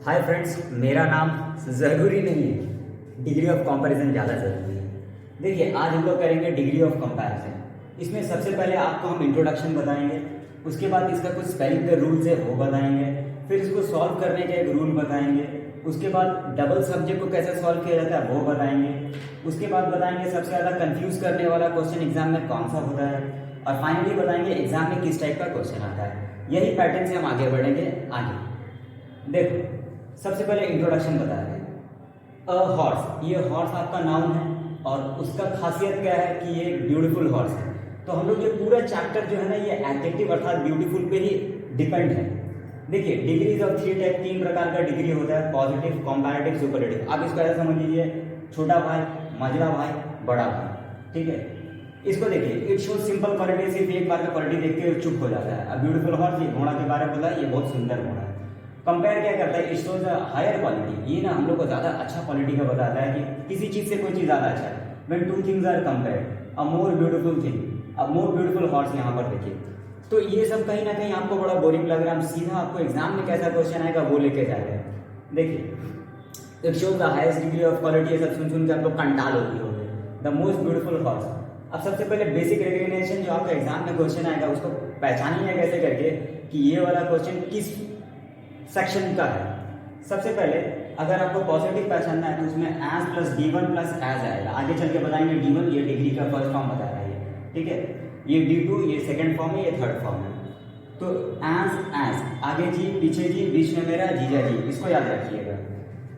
Hi friends, मेरा नाम ज़रूरी नहीं है, डिग्री ऑफ कंपैरिजन ज़्यादा ज़रूरी है। देखिए, आज हम लोग करेंगे डिग्री ऑफ कंपैरिजन। इसमें सबसे पहले आपको हम इंट्रोडक्शन बताएंगे, उसके बाद इसका कुछ स्पेलिंग के रूल्स है वो बताएंगे, फिर इसको सॉल्व करने का एक रूल बताएंगे, उसके बाद डबल सब्जेक्ट को कैसे सॉल्व किया जाता है वो बताएंगे, उसके बाद बताएंगे सबसे ज़्यादा कंफ्यूज करने वाला क्वेश्चन एग्जाम में कौन सा होता है, और फाइनली बताएंगे एग्जाम में किस टाइप का क्वेश्चन आता है। यही पैटर्न से हम आगे बढ़ेंगे। आगे देखो, सबसे पहले इंट्रोडक्शन बता रहे हैं। अ हॉर्स, ये हॉर्स आपका नाउन है और उसका खासियत क्या है कि ये ब्यूटीफुल हॉर्स है। तो हम लोग ये पूरा चैप्टर जो है ना, ये एडजेक्टिव अर्थात ब्यूटीफुल पे ही डिपेंड है। देखिए, डिग्रीज ऑफ थ्री टाइप, तीन प्रकार का डिग्री होता है, पॉजिटिव, कंपैरेटिव, सुपरलेटिव। आप इसको ऐसा समझ लीजिए, छोटा भाई, मझला भाई, बड़ा भाई। ठीक है, इसको देखिए, इट शो सिंपल क्वालिटी। सिर्फ एक बार का क्वालिटी देख के चुप हो जाता है। अब ब्यूटीफुल हॉर्स, ये घोड़ा के बारे में बोला, ये बहुत सुंदर घोड़ा है। कंपेयर क्या करता है, इट शोज हायर क्वालिटी। ये ना हम लोग को ज़्यादा अच्छा क्वालिटी का बताता है कि किसी चीज़ से कोई चीज़ ज़्यादा अच्छा है। When two things are compared, a more beautiful thing, a more beautiful horse. यहाँ पर देखिए, तो ये सब कहीं ना कहीं आपको बड़ा बोरिंग लग रहा है। हम सीधा आपको एग्जाम में कैसा क्वेश्चन आएगा वो लेके जा रहे हैं। देखिए, it shows the highest degree of quality. सब सुन सुन के आप लोग कंटाल होती होंगे। The most beautiful horse. अब सबसे पहले बेसिक रिकग्निशन जो आपका एग्जाम में क्वेश्चन आएगा उसको पहचानिए कैसे करके कि ये वाला क्वेश्चन किस सेक्शन का है। सबसे पहले अगर आपको पॉजिटिव पहचानना है तो उसमें as plus D1 plus as आएगा। आगे चल के बताएंगे D1 ये डिग्री का फर्स्ट फॉर्म बता रहा है ये, ठीक है। ये D2 ये सेकंड फॉर्म है, ये थर्ड फॉर्म है। तो एज आगे जी, पीछे जी, बीच में मेरा जीजा जी, इसको याद रखिएगा।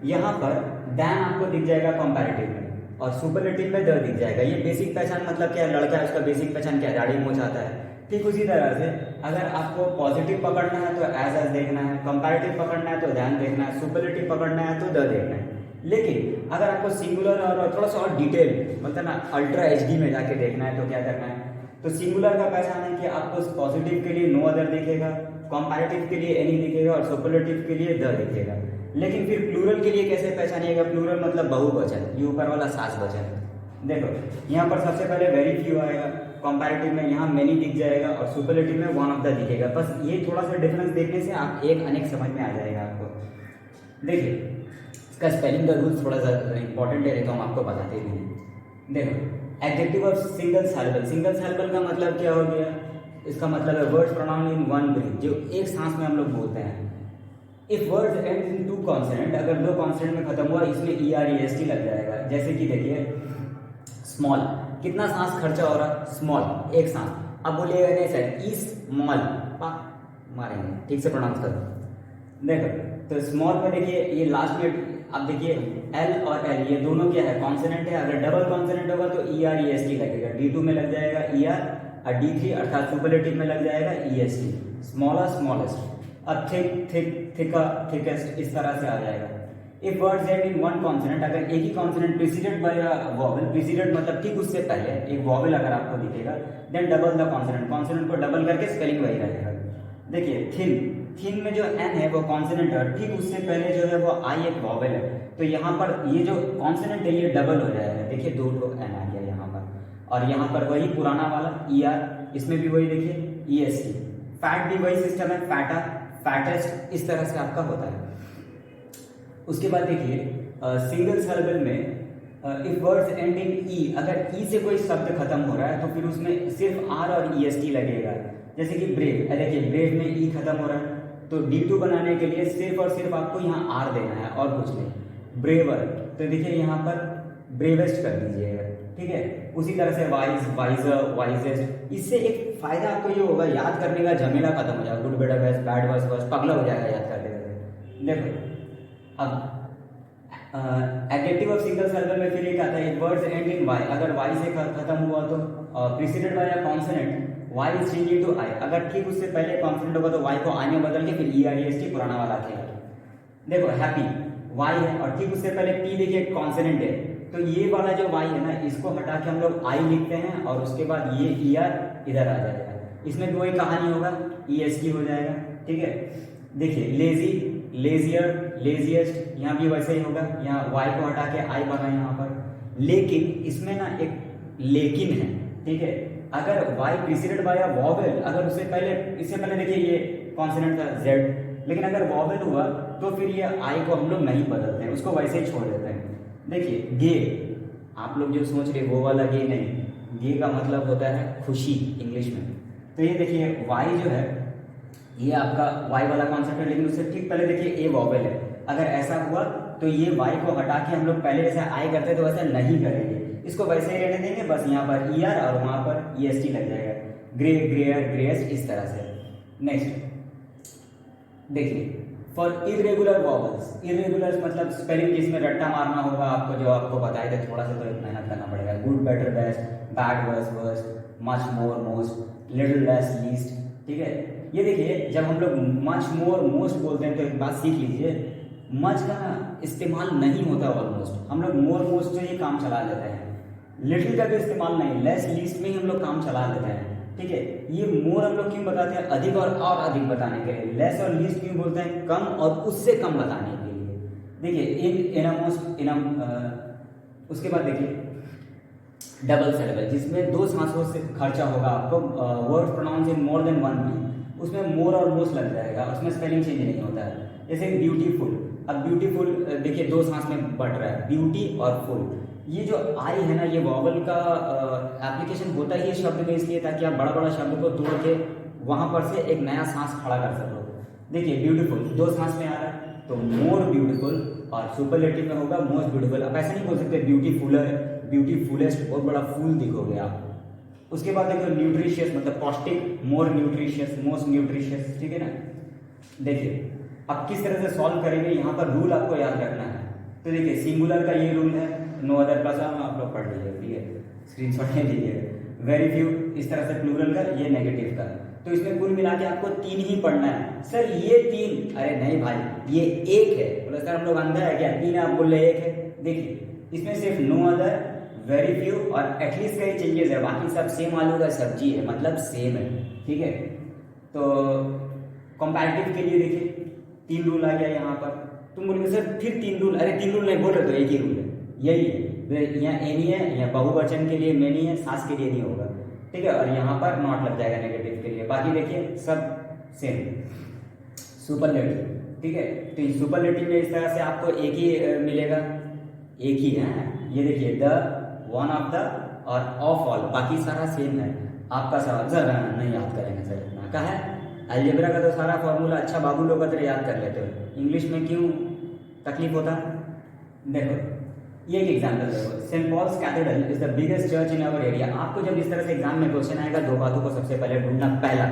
यहाँ पर दैन आपको दिख जाएगा कंपैरेटिव में और सुपरलेटिव में द दिख जाएगा। ये बेसिक पहचान मतलब क्या है, लड़का है उसका बेसिक पहचान क्या है, दाढ़ी मूंछ आता है। ठीक उसी तरह से अगर आपको पॉजिटिव पकड़ना है तो एज देखना है, कंपैरेटिव पकड़ना है तो दैन देखना है, सुपरलेटिव पकड़ना है तो द देखना है। लेकिन अगर आपको सिंगुलर और थोड़ा सा और डिटेल मतलब ना अल्ट्रा HD में जाके देखना है तो क्या करना है, तो सिंगुलर का पहचान है कि आपको पॉजिटिव के लिए नो अदर दिखेगा, कंपैरेटिव के लिए एनी दिखेगा और सुपरलेटिव के लिए द दिखेगा। लेकिन फिर प्लूरल के लिए कैसे पहचानिएगा, प्लूरल मतलब बहुवचन, ये ऊपर वाला सास वचन। देखो, यहाँ पर सबसे पहले वेरी फ्यू आएगा, कंपैरेटिव में यहाँ मेनी दिख जाएगा और सुपरलेटिव में वन ऑफ द दिखेगा। बस ये थोड़ा सा डिफरेंस देखने से आप एक अनेक समझ में आ जाएगा आपको। देखिए, इसका स्पेलिंग का रूल थोड़ा सा इंपॉर्टेंट है, तो हम आपको बताते भी हैं। देखो, adjective of single syllable. Single syllable का मतलब क्या हो गया, इसका मतलब है words pronounce in one breath, जो एक सांस में हम लोग बोलते हैं। If words end in two consonant, अगर दो कॉन्सोनेंट में खत्म हुआ इसमें ER EST लग जाएगा। जैसे कि देखिए, स्मॉल, कितना सांस खर्चा हो रहा, स्मॉल, एक सांस। अब बोलिएगा नहीं सर, ई स्मॉल, मारेंगे, ठीक से प्रोनाउंस करो। देखो, तो स्मॉल में देखिए ये लास्ट में अब देखिए L और L ये दोनों क्या है, कॉन्सोनेंट है। अगर डबल कॉन्सोनेंट होगा तो ER EST लगेगा। D2 में लग जाएगा ER और D3 अर्थात सुपरलेटिव में लग जाएगा EST, स्मॉलर स्मॉलेस्ट। अब थिक थिक थिका थिकेस्ट, इस तरह से आ जाएगा। If words end in one consonant, अगर एक ही consonant preceded by a vowel, preceded मतलब ठीक उससे पहले एक वॉवेल अगर आपको दिखेगा, then double the consonant, consonant को डबल करके स्पेलिंग वही रहेगा। देखिए, थिन, थिन में जो N है वो कॉन्सोनेंट है, ठीक उससे पहले जो है वो I एक वॉवेल है। तो यहाँ पर ये जो कॉन्सोनेंट है ये डबल हो जाएगा। देखिए, दो N आ गया यहाँ पर, और यहाँ पर वही पुराना वाला ER, इसमें भी वही देखिए EST। फैट भी वही सिस्टम है, फैटा, फैटेस्ट, इस तरह से आपका होता है। उसके बाद देखिए, सिंगल सिलेबल में if words end in E, अगर E से कोई शब्द खत्म हो रहा है तो फिर उसमें सिर्फ R और EST लगेगा। जैसे कि ब्रेव, देखिए ब्रेव में E खत्म हो रहा है तो D2 बनाने के लिए सिर्फ और सिर्फ आपको यहाँ R देना है और कुछ नहीं। ब्रेवर, तो देखिए यहाँ पर ब्रेवेस्ट कर दीजिएगा, ठीक है। उसी तरह से वाइज, वाइजर, वाइजेस्ट। इससे एक फायदा आपको ये होगा, याद करने का झमेला खत्म हो जाएगा। Good better best, bad worse worse, पगला हो जाएगा याद करते करते। देखो, अब एडजेक्टिव ऑफ सिंगल सिलेबल में फिर एक आता है, वर्ड्स एंड इन Y, अगर Y से खत्म हुआ तो preceded by a consonant, Y is changing to I, अगर ठीक उससे पहले कॉन्सोनेंट होगा तो Y को I में बदल के फिर ER EST पुराना वाला आएगा। देखो, हैप्पी Y है और ठीक उससे पहले P देखिए कॉन्सोनेंट है, तो ये वाला जो Y है ना, इसको हटा के हम लोग I लिखते हैं और उसके बाद ये ER इधर आ जाएगा। इसमें भी वही कहानी होगा, EST हो जाएगा, ठीक है। देखिए, लेजी, लेजियर, लेजिएस्ट, यहाँ भी वैसे ही होगा। यहाँ Y को हटा के I बना यहाँ पर। लेकिन इसमें ना एक लेकिन है, ठीक है। अगर Y preceded by a vowel, अगर उससे पहले, इससे पहले देखिए ये कॉन्सोनेंट था Z, लेकिन अगर वॉवेल हुआ तो फिर ये आई को हम लोग नहीं बदलते हैं, उसको वैसे ही छोड़ देते हैं। देखिए गे, आप लोग जो सोच रहे वो वाला गे नहीं, गे का मतलब होता है खुशी इंग्लिश में। तो ये देखिए वाई जो है ये आपका वाई वाला कॉन्सेप्ट है, लेकिन उससे ठीक पहले देखिए ए वॉवेल है। अगर ऐसा हुआ तो ये वाई को हटा के हम लोग पहले जैसे आई करते तो वैसा नहीं करेंगे, इसको वैसे ही रहने देंगे, बस यहाँ पर ई आर और वहाँ पर ई एस टी लग जाएगा, ग्रे, ग्रेयर, ग्रेएस्ट, इस तरह से। नेक्स्ट देखिए फॉर इरेगुलर वॉवल्स, इरेगुलर मतलब स्पेलिंग जिसमें रट्टा मारना होगा आपको, जो आपको बताए थे, थोड़ा सा तो मेहनत करना पड़ेगा। Good, better, best, bad, worse, worst, much more, most, little, less, least, ठीक है। ये देखिए जब हम लोग मच मोर मोस्ट बोलते हैं तो एक बात सीख लीजिए, मच का इस्तेमाल नहीं होता ऑलमोस्ट, हम लोग मोर मोस्ट से ही काम चला लेते हैं। लिटिल का भी इस्तेमाल नहीं, लेस लीस्ट में ही हम लोग काम चला लेते हैं, ठीक है। ये मोर हम लोग क्यों बताते हैं, अधिक और अधिक बताने के लिए। लेस और लीस्ट क्यों बोलते हैं, कम और उससे कम बताने के लिए। देखिए इन, इनमोस्ट, इनम, उसके बाद देखिए डबल सिलेबल जिसमें दो सांसों से खर्चा होगा आपको, वर्ड प्रोनाउंस इन मोर देन वन भी, उसमें मोर और मोस्ट लग जाएगा, उसमें स्पेलिंग चेंज नहीं होता है। जैसे ब्यूटीफुल, अब ब्यूटीफुल देखिए दो सांस में बढ़ रहा है, ब्यूटी और फुल। ये जो आई है ना, ये वॉवल का एप्लीकेशन होता ही है शब्द में, इसलिए ताकि आप बड़ा बड़ा शब्द को तोड़ के वहाँ पर से एक नया सांस खड़ा कर सको। देखिए ब्यूटीफुल दो सांस में आ रहा है तो मोर ब्यूटीफुल, और सुपरलेटिव में होगा मोस्ट ब्यूटीफुल। अब ऐसे नहीं बोल सकते ब्यूटीफुलर, ब्यूटीफुलेस्ट, बहुत बड़ा फूल दिखोगे आप। उसके बाद देखो न्यूट्रिशियस मतलब पौष्टिक, मोर न्यूट्रिशियस, मोस्ट न्यूट्रिशियस, ठीक है ना। देखिए अब किस तरह से सॉल्व करेंगे, यहाँ पर रूल आपको याद रखना है। तो देखिए सिंगुलर का ये रूल है, नो अदर प्लस आप लोग पढ़ लीजिए, ठीक है, स्क्रीनशॉट ले लीजिए। वेरी फ्यू, इस तरह से प्लूरल का, ये नेगेटिव का। तो इसमें कुल मिला के आपको तीन ही पढ़ना है। सर ये तीन, अरे नहीं भाई ये एक है, बोले सर हम लोग अंधा है क्या, तीन आप बोल रहे एक है। देखिए इसमें सिर्फ नो अदर, वेरी फ्यू और एटलीस्ट का ही चेंजेस है, बाकी सब सेम आलू का सब्जी है, मतलब सेम है, ठीक है। तो कंपैरेटिव के लिए देखिए तीन रूल आ गया यहाँ पर। तुम बोलोगे सर फिर तीन रूल, अरे तीन रूल नहीं बोल रहे तो एक ही रूल है, यही है। यहाँ एनी है, यहाँ बहुवचन के लिए मेनी है, सास के लिए नहीं होगा, ठीक है। और यहाँ पर नॉट लग जाएगा नेगेटिव के लिए, बाकी देखिए सब सेम। सुपरलेटिव, ठीक है, तो सुपरलेटिव में इस तरह से आपको एक ही मिलेगा, एक ही है। ये देखिए द, वन ऑफ द और ऑफ ऑल, बाकी सारा सेम है। आपका सवाल सर नहीं याद करेंगे सर, इतना का है अलजेब्रा का तो सारा फॉर्मूला अच्छा बाबू लोग तो याद कर लेते हो, इंग्लिश में क्यों तकलीफ होता है। देखो ये एक एग्जाम्पल देखो, Saint Paul's Cathedral is the biggest church in our area. आपको जब इस तरह से एग्जाम में क्वेश्चन आएगा, दो बातों को सबसे पहले ढूंढना। पहला,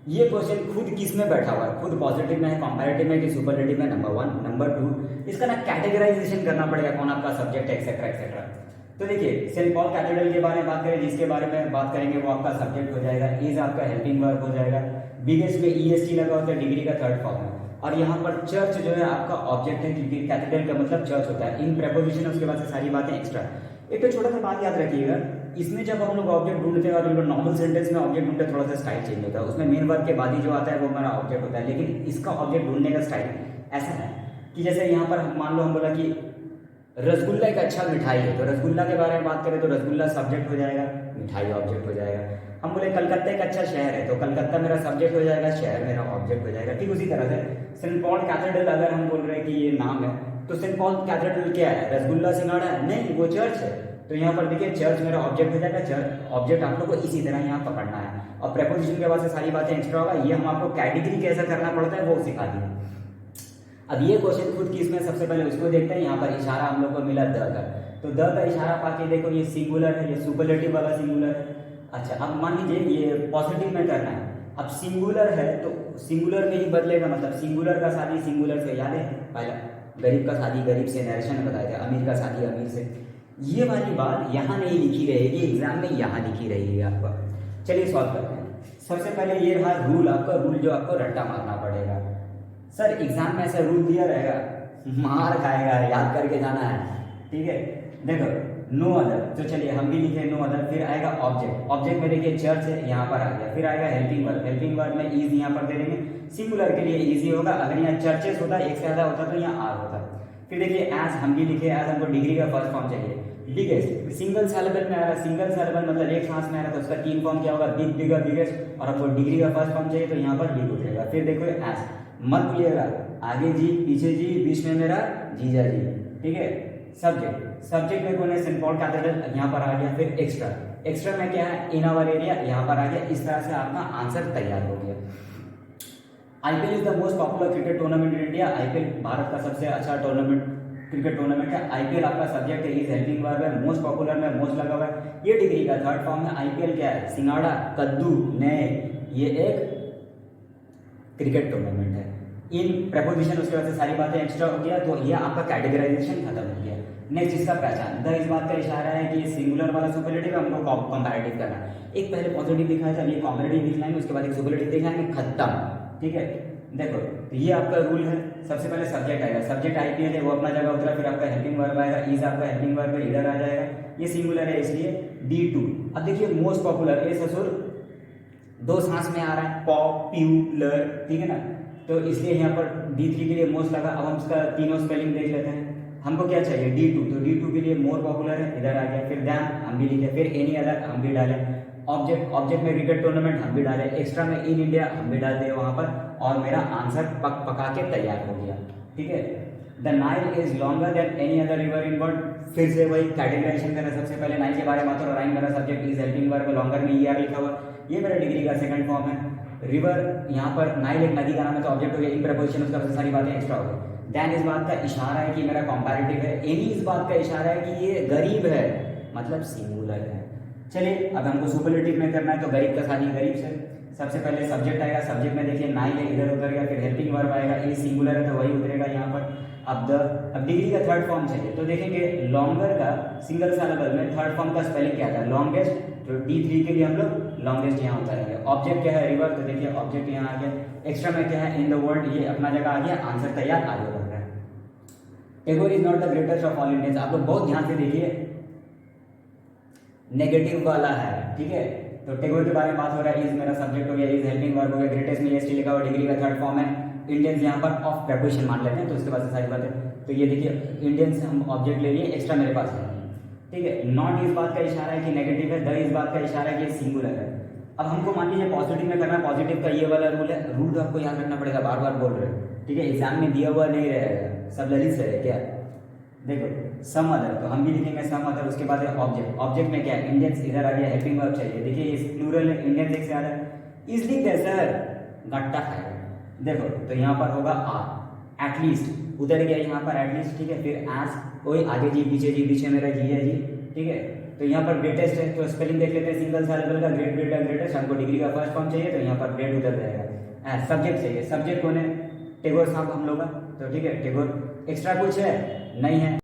ये क्वेश्चन खुद किस में बैठा हुआ है, खुद पॉजिटिव में है, कंपैरेटिव में कि सुपरलेटिव में, नंबर वन। नंबर टू, इसका ना कैटेगराइजेशन करना पड़ेगा, कौन आपका सब्जेक्ट है, एक्सेट्रा एक्सेट्रा। तो देखिए सेंट पॉल कैथेड्रल के बारे में बात करें, जिसके बारे में बात करेंगे वो आपका सब्जेक्ट हो जाएगा, इज आपका हेल्पिंग वर्ब हो जाएगा, बिगेस्ट में ईएसटी लगा होता है, डिग्री का थर्ड फॉर्म है, और यहाँ पर चर्च जो है आपका ऑब्जेक्ट है, क्योंकि कैथेड्रल का मतलब चर्च होता है। इन प्रेपोजिशन उसके बाद से सारी बातें एक्स्ट्रा। एक तो छोटा सा बात याद रखिएगा, इसमें जब हम लोग ऑब्जेक्ट ढूंढते हैं और नॉर्मल सेंटेंस में ऑब्जेक्ट ढूंढते हैं, थोड़ा सा स्टाइल चेंज होता है, उसमें मेन वर्ब के बाद ही जो आता है वो हमारा ऑब्जेक्ट होता है। लेकिन इसका ऑब्जेक्ट ढूंढने का स्टाइल ऐसा है कि जैसे यहाँ पर मान लो हम बोला कि रसगुल्ला एक अच्छा मिठाई है, तो रसगुल्ला के बारे में बात करें तो रसगुल्ला सब्जेक्ट हो जाएगा, मिठाई ऑब्जेक्ट हो जाएगा। हम बोले कलकत्ता एक अच्छा शहर है, तो कलकत्ता मेरा सब्जेक्ट हो जाएगा, शहर मेरा ऑब्जेक्ट हो जाएगा। ठीक उसी तरह से सेंट पॉल कैथेड्रल अगर हम बोल रहे हैं कि ये नाम है, तो सेंट पॉल कैथेड्रल क्या है, रसगुल्ला सिंगाड़ा है? नहीं, वो चर्च है। तो यहाँ पर देखिए चर्च मेरा ऑब्जेक्ट हो जाएगा, चर्च ऑब्जेक्ट आप लोग को इसी तरह यहाँ पकड़ना है। और प्रेपोजिशन के बाद से सारी बातें एक्स्ट्रा होगा, ये हम आपको कैटेगरी कैसा करना पड़ता है वो सिखा दिए। अब ये क्वेश्चन खुद किस में, सबसे पहले उसको देखते हैं। यहाँ पर इशारा हम लोग को मिला द का, तो द का इशारा पाके देखो ये सिंगुलर है, ये सुपरलेटिव वाला सिंगुलर है। अच्छा अब मान लीजिए ये पॉजिटिव में करना है, अब सिंगुलर है तो सिंगुलर में ही बदलेगा, मतलब सिंगुलर का शादी सिंगुलर से, याद है पहला गरीब का शादी गरीब से, नरेशन ने बताया था, अमीर का शादी अमीर से। ये वाली बात यहाँ नहीं लिखी रहेगी, एग्जाम में यहाँ लिखी रहेगी आपका। चलिए सॉल्व करते हैं। सबसे पहले ये रहा रूल, आपका रूल जो आपको रट्टा मारना पड़ेगा। सर एग्जाम में ऐसा रूल दिया रहेगा, मार खाएगा, याद करके जाना है, ठीक है। देखो नो अदर, तो चलिए हम भी लिखे नो अदर, फिर आएगा ऑब्जेक्ट, ऑब्जेक्ट में देखिए चर्च है, यहाँ पर आ गया, फिर आएगा हेल्पिंग वर्ब, हेल्पिंग वर्ब में इज यहाँ पर दे देंगे, सिंगुलर के लिए इजी होगा, अगर यहाँ चर्चेस होता एक से ज्यादा होता तो यहाँ आर होता। फिर देखिए एज हम भी लिखे, एज हमको डिग्री का फर्स्ट फॉर्म चाहिए, बिगेस्ट सिंगल सिलेबल में आ रहा है, सिंगल सिलेबल मतलब एक सांस में आ रहा है, तो उसका तीन फॉर्म क्या होगा, बिग, बिगर, बिगेस्ट, और आपको डिग्री का फर्स्ट फॉर्म चाहिए तो यहाँ पर बिग हो जाएगा। फिर देखो एज मत भूलिएगा, आगे जी, पीछे जी, बीच में मेरा जीजा जी, ठीक है। सब्जेक्ट में कौन है, सेंट पॉल कैथेड्रल, यहाँ पर आ गया। फिर एक्स्ट्रा में क्या है, इन आवर एरिया, यहाँ पर आ गया। इस तरह से आपका आंसर तैयार हो गया। IPL is the most popular cricket tournament in India. IPL Bharat का सबसे अच्छा क्रिकेट टूर्नामेंट है। आईपीएल आपका सब्जेक्ट है, इज हेल्पिंग वर्ब है, मोस्ट पॉपुलर में मोस्ट लगा हुआ है। ये डिग्री का थर्ड फॉर्म है। आईपीएल क्या है, सिंगाड़ा, कद्दू, नए, ये एक क्रिकेट टूर्नामेंट है। इन प्रपोजिशन, उसके बाद से सारी बातें एक्स्ट्रा हो गया, तो ये आपका कैटेगराइजेशन खत्म हो गया। नेक्स्ट इसका पहचान, द इस बात का इशारा है कि ये सिंगुलर वाला सुपरलेटिव हमको कंपैरेटिव करना है। एक पहले पॉजिटिव दिखाया था, ये कंपैरेटिव दिखाएंगे, उसके बाद एक सुपरलेटिव दिखाएंगे, खत्म, ठीक है। देखो, तो ये आपका रूल है। सबसे पहले सब्जेक्ट आएगा, सब्जेक्ट आईपीएल है, वो अपना जगह उतरा, फिर आपका हेल्पिंग वर्ब आएगा, इज आपका हेल्पिंग वर्ब है, इधर आ जाएगा। ये सिंगुलर है इसलिए D2। अब देखिए मोस्ट पॉपुलर, ए ससुर दो सांस में आ रहा है, पॉपुलर, ठीक है ना, तो इसलिए यहाँ पर D3 के लिए मोस्ट लगा। अब हम इसका तीनों स्पेलिंग देख लेते हैं। हमको क्या चाहिए, D2, तो D2 के लिए मोर पॉपुलर है, इधर आ गया। फिर दैन हम भी लिखे, फिर एनी अदर हम भी डाले। ऑब्जेक्ट में क्रिकेट टूर्नामेंट हम भी डाले, एक्स्ट्रा में इन इंडिया हम भी डाल दिए वहां पर, और मेरा आंसर पका के तैयार हो गया, ठीक है। The Nile is longer than any other river in world. फिर से वही कैटेगराइजेशन करें, सबसे पहले नाइल के बारे में बात हो रहा है, मेरा subject is helping verb, longer में ER लिखा हुआ, ये मेरा डिग्री का सेकंड फॉर्म है। रिवर, यहाँ पर नाइल एक नदी का नाम है, तो ऑब्जेक्ट हो गया, इन प्रपोजिशन, उसका सारी बातें एक्स्ट्रा हो गई। देन इस बात का इशारा है कि मेरा कंपैरेटिव है। एनी इस बात का इशारा है कि ये गरीब है, मतलब सिंगुलर है। चलिए, अब हमको सुपरलेटिव में करना है, तो गरीब का सानी गरीब से। सबसे पहले सब्जेक्ट आएगा, सब्जेक्ट में देखिए नाइल है, इधर उतर गया। फिर हेल्पिंग वर्ब आएगा, ये सिंगुलर है तो वही उतरेगा यहाँ पर। अब डिग्री का थर्ड फॉर्म चाहिए, तो देखेंगे लॉन्गर का सिंगल सिलेबल में थर्ड फॉर्म का स्पेलिंग क्या था, लॉन्गेस्ट, तो D3 के लिए हम लोग लॉन्गेस्ट यहाँ उतारेंगे। ऑब्जेक्ट क्या है, रिवर, तो देखिए ऑब्जेक्ट यहाँ आ गया। एक्स्ट्रा में क्या है, इन द वर्ल्ड, ये अपना जगह आ गया, आंसर तैयार, आगे बढ़ रहा है। Tagore is not the greatest of all Indians. आप लोग बहुत ध्यान से देखिए, नेगेटिव वाला है, ठीक है। तो टैगोर के बारे में बात हो रहा है, इज मेरा सब्जेक्ट हो गया, इज हेल्पिंग वर्ब हो गया, ग्रेटेस्ट में EST लिखा हुआ, डिग्री का थर्ड फॉर्म है। इंडियंस यहाँ पर ऑफ प्रपोजिशन मान लेते हैं, तो उसके बाद से सारी बातें, तो ये देखिए इंडियन से हम ऑब्जेक्ट ले लिए, एक्स्ट्रा मेरे पास है, ठीक है। नॉट इस बात का इशारा है कि नेगेटिव है, द इस बात का इशारा है कि सिंगुलर है। अब हमको मान लीजिए पॉजिटिव में करना है, पॉजिटिव का ये वाला रूल है, रूल तो आपको याद रखना पड़ेगा, बार बार बोल रहे हैं, ठीक है। एग्जाम में दिया हुआ नहीं रहेगा, सब ललित से है क्या। देखो सम अदर, तो हम भी लिखेंगे सम अदर, उसके बाद है ऑब्जेक्ट में क्या है, इंडियंस, इधर आ गया, हेल्पिंग वर्ब चाहिए। देखिए ये प्लूरल है, इंडियंस एक से आ रहा है, इसलिए कैसा गट्टा है, देखो तो यहाँ पर होगा आर, एटलीस्ट उधर गया यहाँ पर एटलीस्ट, ठीक है। फिर एज, वही आगे जी, पीछे मेरा जी है जी, ठीक है। तो यहाँ पर ग्रेटेस्ट है, तो स्पेलिंग देख लेते हैं सिंगल सिलेबल का, ग्रेट ग्रेटर ग्रेटेस्ट। हमको डिग्री का फर्स्ट फॉर्म चाहिए, तो यहाँ पर ग्रेट उधर रहेगा। सब्जेक्ट चाहिए, सब्जेक्ट कौन है, टैगोर साहब हम लोग का, तो ठीक है। टैगोर एक्स्ट्रा कुछ है नहीं है।